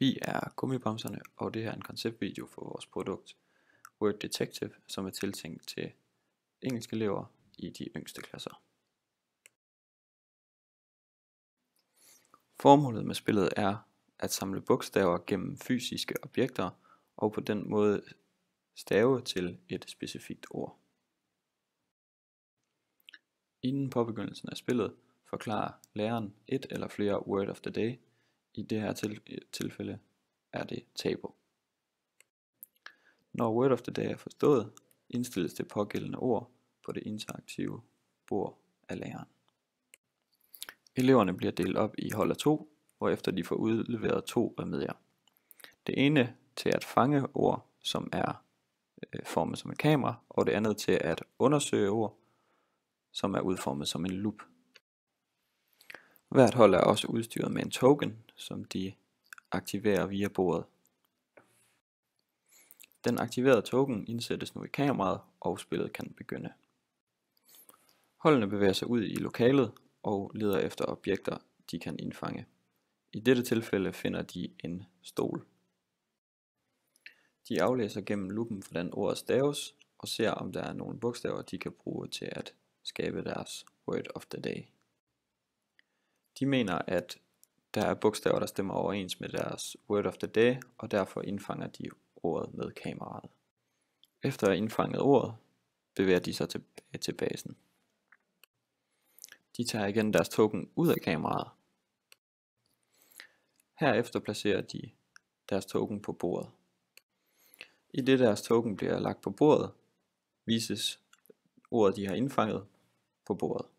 Vi er Gummibamserne, og det her er en konceptvideo for vores produkt Word Detective, som er tiltænkt til engelskelever i de yngste klasser. Formålet med spillet er at samle bogstaver gennem fysiske objekter og på den måde stave til et specifikt ord. Inden påbegyndelsen af spillet forklarer læreren et eller flere word of the day. I det her tilfælde er det tabo. Når word of the day er forstået, indstilles det pågældende ord på det interaktive bord af læreren. Eleverne bliver delt op i hold af 2, hvorefter de får udleveret 2 remedier. Det ene til at fange ord, som er formet som et kamera, og det andet til at undersøge ord, som er udformet som en lup. Hvert hold er også udstyret med en token, som de aktiverer via bordet. Den aktiverede token indsættes nu i kameraet, og spillet kan begynde. Holdene bevæger sig ud i lokalet og leder efter objekter, de kan indfange. I dette tilfælde finder de en stol. De aflæser gennem luppen, hvordan ordet staves, og ser om der er nogle bogstaver, de kan bruge til at skabe deres word of the day. De mener, at der er bogstaver, der stemmer overens med deres word of the day, og derfor indfanger de ordet med kameraet. Efter at have indfanget ordet, bevæger de sig tilbage til basen. De tager igen deres token ud af kameraet. Herefter placerer de deres token på bordet. I det deres token bliver lagt på bordet, vises ordet, de har indfanget, på bordet.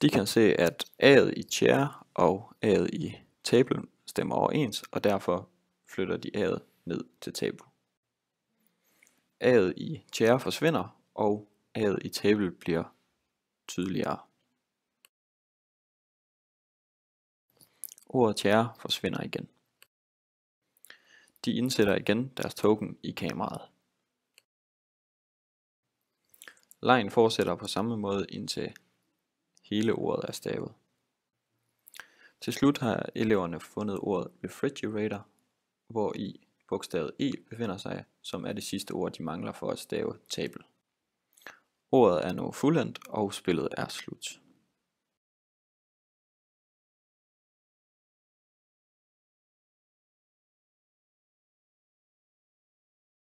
De kan se, at A'et i chair og A'et i table stemmer overens, og derfor flytter de A'et ned til table. A'et i chair forsvinder, og A'et i table bliver tydeligere. Ordet chair forsvinder igen. De indsætter igen deres token i kameraet. Legen fortsætter på samme måde indtil hele ordet er stavet. Til slut har eleverne fundet ordet refrigerator, hvor i bogstavet E befinder sig, som er det sidste ord, de mangler for at stave table. Ordet er nu fuldendt, og spillet er slut.